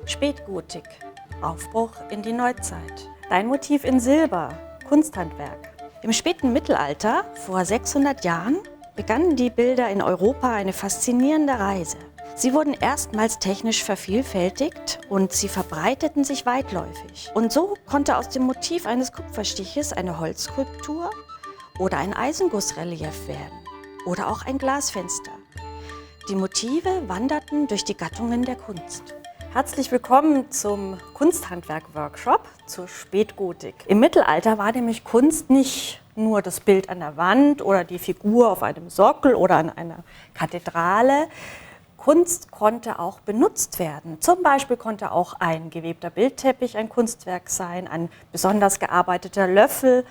Spätgotik, Aufbruch in die Neuzeit. Dein Motiv in Silber, Kunsthandwerk. Im späten Mittelalter, vor 600 Jahren, begannen die Bilder in Europa eine faszinierende Reise. Sie wurden erstmals technisch vervielfältigt und sie verbreiteten sich weitläufig. Und so konnte aus dem Motiv eines Kupferstiches eine Holzskulptur oder ein Eisengussrelief werden oder auch ein Glasfenster. Die Motive wanderten durch die Gattungen der Kunst. Herzlich willkommen zum Kunsthandwerk-Workshop zur Spätgotik. Im Mittelalter war nämlich Kunst nicht nur das Bild an der Wand oder die Figur auf einem Sockel oder an einer Kathedrale. Kunst konnte auch benutzt werden. Zum Beispiel konnte auch ein gewebter Bildteppich ein Kunstwerk sein, ein besonders gearbeiteter Löffel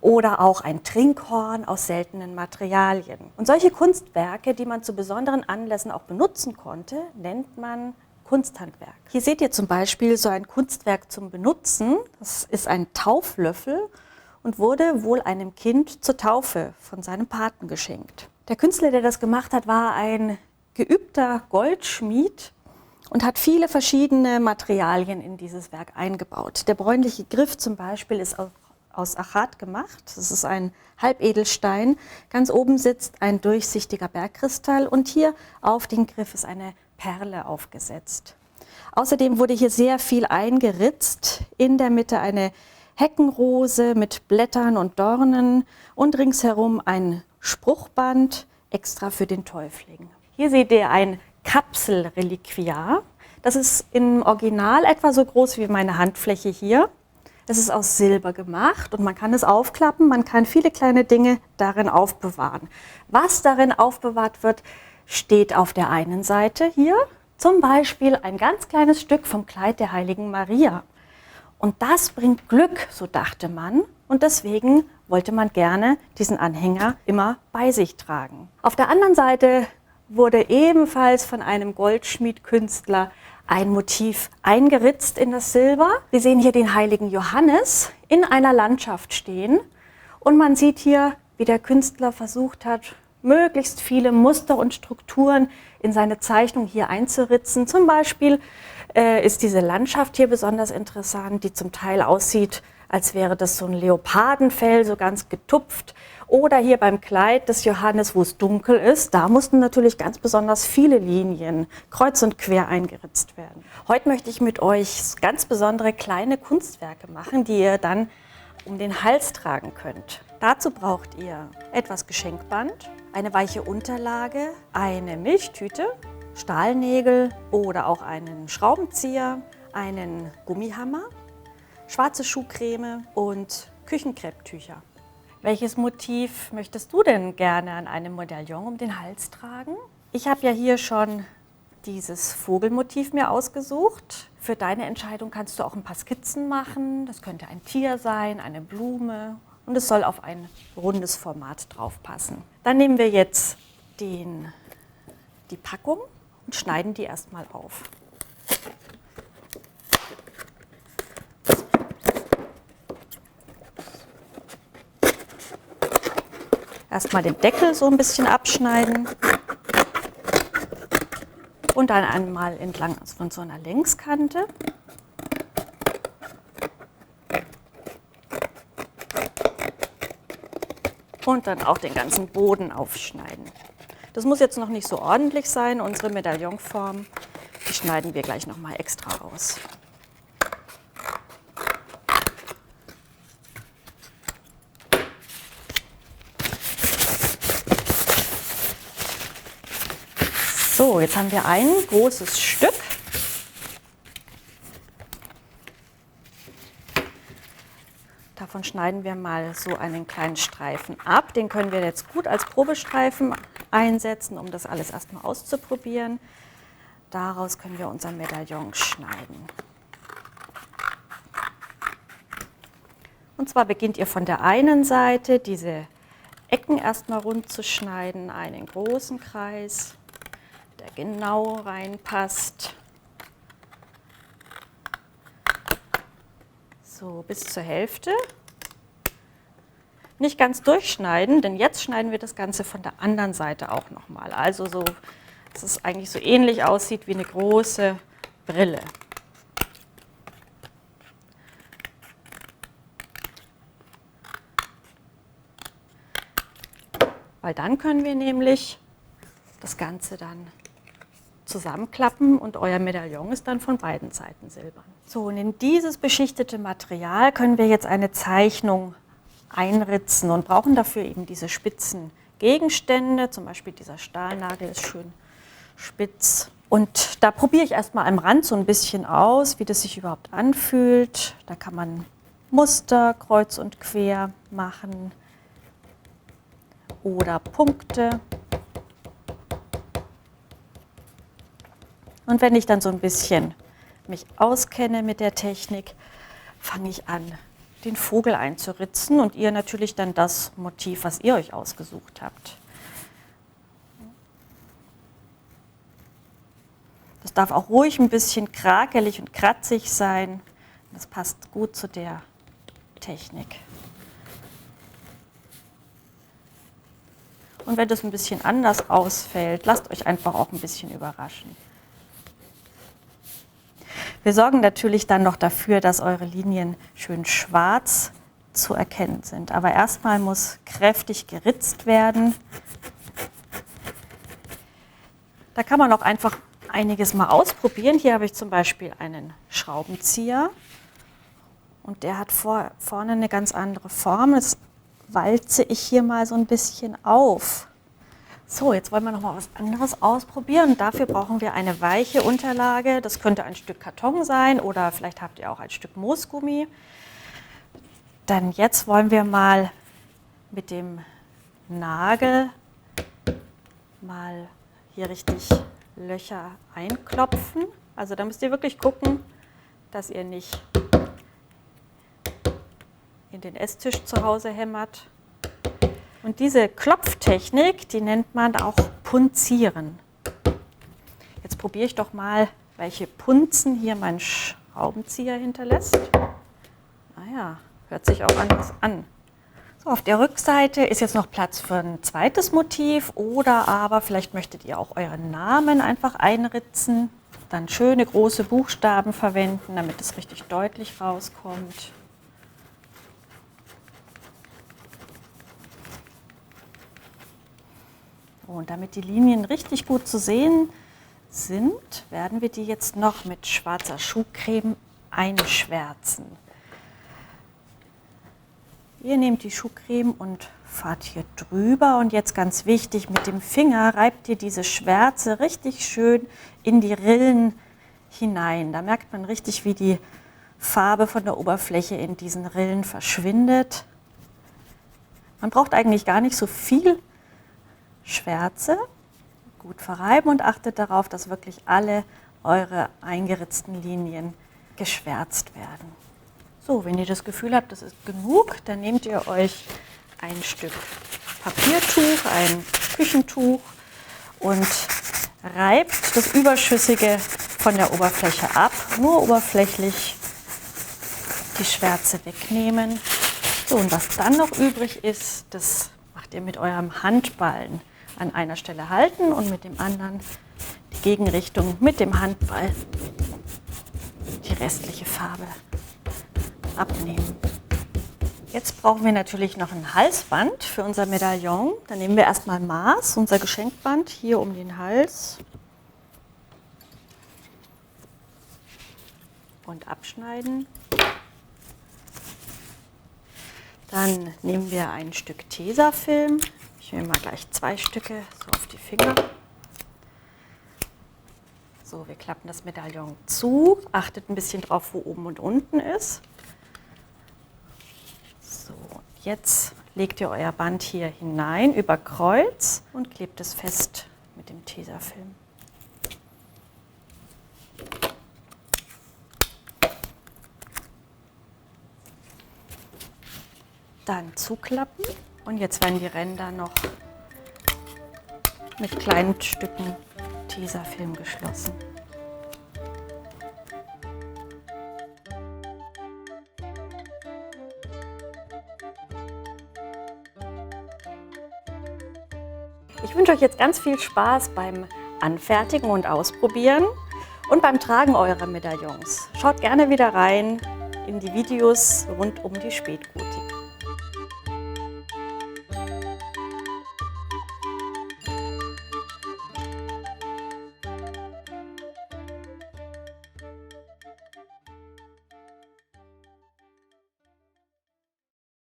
oder auch ein Trinkhorn aus seltenen Materialien. Und solche Kunstwerke, die man zu besonderen Anlässen auch benutzen konnte, nennt man Kunsthandwerk. Hier seht ihr zum Beispiel so ein Kunstwerk zum Benutzen. Das ist ein Tauflöffel und wurde wohl einem Kind zur Taufe von seinem Paten geschenkt. Der Künstler, der das gemacht hat, war ein geübter Goldschmied und hat viele verschiedene Materialien in dieses Werk eingebaut. Der bräunliche Griff zum Beispiel ist aus Achat gemacht. Das ist ein Halbedelstein. Ganz oben sitzt ein durchsichtiger Bergkristall und hier auf den Griff ist eine Perle aufgesetzt. Außerdem wurde hier sehr viel eingeritzt. In der Mitte eine Heckenrose mit Blättern und Dornen und ringsherum ein Spruchband extra für den Täufling. Hier seht ihr ein Kapselreliquiar. Das ist im Original etwa so groß wie meine Handfläche hier. Es ist aus Silber gemacht und man kann es aufklappen, man kann viele kleine Dinge darin aufbewahren. Was darin aufbewahrt wird, steht auf der einen Seite hier, zum Beispiel ein ganz kleines Stück vom Kleid der heiligen Maria. Und das bringt Glück, so dachte man, und deswegen wollte man gerne diesen Anhänger immer bei sich tragen. Auf der anderen Seite wurde ebenfalls von einem Goldschmiedkünstler ein Motiv eingeritzt in das Silber. Wir sehen hier den heiligen Johannes in einer Landschaft stehen und man sieht hier, wie der Künstler versucht hat, möglichst viele Muster und Strukturen in seine Zeichnung hier einzuritzen. Zum Beispiel ist diese Landschaft hier besonders interessant, die zum Teil aussieht, als wäre das so ein Leopardenfell, so ganz getupft. Oder hier beim Kleid des Johannes, wo es dunkel ist, da mussten natürlich ganz besonders viele Linien kreuz und quer eingeritzt werden. Heute möchte ich mit euch ganz besondere kleine Kunstwerke machen, die ihr dann um den Hals tragen könnt. Dazu braucht ihr etwas Geschenkband, eine weiche Unterlage, eine Milchtüte, Stahlnägel oder auch einen Schraubenzieher, einen Gummihammer, schwarze Schuhcreme und Küchenkrepptücher. Welches Motiv möchtest du denn gerne an einem Medaillon um den Hals tragen? Ich habe ja hier schon dieses Vogelmotiv mir ausgesucht. Für deine Entscheidung kannst du auch ein paar Skizzen machen. Das könnte ein Tier sein, eine Blume und es soll auf ein rundes Format drauf passen. Dann nehmen wir jetzt die Packung und schneiden die erstmal auf. Erstmal den Deckel so ein bisschen abschneiden und dann einmal entlang von so einer Längskante. Und dann auch den ganzen Boden aufschneiden. Das muss jetzt noch nicht so ordentlich sein, unsere Medaillonform, die schneiden wir gleich nochmal extra aus. So, jetzt haben wir ein großes Stück. Davon schneiden wir mal so einen kleinen Streifen ab. Den können wir jetzt gut als Probestreifen einsetzen, um das alles erstmal auszuprobieren. Daraus können wir unser Medaillon schneiden. Und zwar beginnt ihr von der einen Seite, diese Ecken erstmal rund zu schneiden, einen großen Kreis, der genau reinpasst. So, bis zur Hälfte. Nicht ganz durchschneiden, denn jetzt schneiden wir das Ganze von der anderen Seite auch nochmal. Also so, dass es eigentlich so ähnlich aussieht wie eine große Brille. weil dann können wir nämlich das Ganze dann zusammenklappen und euer Medaillon ist dann von beiden Seiten silbern. So, und in dieses beschichtete Material können wir jetzt eine Zeichnung einritzen und brauchen dafür eben diese spitzen Gegenstände. Zum Beispiel dieser Stahlnagel ist schön spitz. Und da probiere ich erstmal am Rand so ein bisschen aus, wie das sich überhaupt anfühlt. Da kann man Muster kreuz und quer machen oder Punkte. Und wenn ich dann so ein bisschen mich auskenne mit der Technik, fange ich an, den Vogel einzuritzen und ihr natürlich dann das Motiv, was ihr euch ausgesucht habt. Das darf auch ruhig ein bisschen krakelig und kratzig sein. Das passt gut zu der Technik. Und wenn das ein bisschen anders ausfällt, lasst euch einfach auch ein bisschen überraschen. Wir sorgen natürlich dann noch dafür, dass eure Linien schön schwarz zu erkennen sind. Aber erstmal muss kräftig geritzt werden. Da kann man auch einfach einiges mal ausprobieren. Hier habe ich zum Beispiel einen Schraubenzieher und der hat vorne eine ganz andere Form. Das walze ich hier mal so ein bisschen auf. So, jetzt wollen wir noch mal was anderes ausprobieren. Dafür brauchen wir eine weiche Unterlage. Das könnte ein Stück Karton sein oder vielleicht habt ihr auch ein Stück Moosgummi. Dann jetzt wollen wir mal mit dem Nagel mal hier richtig Löcher einklopfen. Also da müsst ihr wirklich gucken, dass ihr nicht in den Esstisch zu Hause hämmert. Und diese Klopftechnik, die nennt man auch Punzieren. Jetzt probiere ich doch mal, welche Punzen hier mein Schraubenzieher hinterlässt. Naja, hört sich auch anders an. So, auf der Rückseite ist jetzt noch Platz für ein zweites Motiv oder aber vielleicht möchtet ihr auch euren Namen einfach einritzen. Dann schöne große Buchstaben verwenden, damit es richtig deutlich rauskommt. Und damit die Linien richtig gut zu sehen sind, werden wir die jetzt noch mit schwarzer Schuhcreme einschwärzen. Ihr nehmt die Schuhcreme und fahrt hier drüber und jetzt ganz wichtig, mit dem Finger reibt ihr diese Schwärze richtig schön in die Rillen hinein. Da merkt man richtig, wie die Farbe von der Oberfläche in diesen Rillen verschwindet. Man braucht eigentlich gar nicht so viel Schwärze, gut verreiben und achtet darauf, dass wirklich alle eure eingeritzten Linien geschwärzt werden. So, wenn ihr das Gefühl habt, das ist genug, dann nehmt ihr euch ein Stück Papiertuch, ein Küchentuch und reibt das Überschüssige von der Oberfläche ab. Nur oberflächlich die Schwärze wegnehmen. So, und was dann noch übrig ist, das macht ihr mit eurem Handballen. An einer Stelle halten und mit dem anderen die Gegenrichtung mit dem Handball die restliche Farbe abnehmen. Jetzt brauchen wir natürlich noch ein Halsband für unser Medaillon. Dann nehmen wir erstmal Maß, unser Geschenkband hier um den Hals und abschneiden. Dann nehmen wir ein Stück Tesafilm. Ich nehme mal gleich 2 Stücke so auf die Finger. So, wir klappen das Medaillon zu. Achtet ein bisschen drauf, wo oben und unten ist. So, jetzt legt ihr euer Band hier hinein über Kreuz und klebt es fest mit dem Tesafilm. Dann zuklappen. Und jetzt werden die Ränder noch mit kleinen Stücken Tesafilm geschlossen. Ich wünsche euch jetzt ganz viel Spaß beim Anfertigen und Ausprobieren und beim Tragen eurer Medaillons. Schaut gerne wieder rein in die Videos rund um die Spätgotik.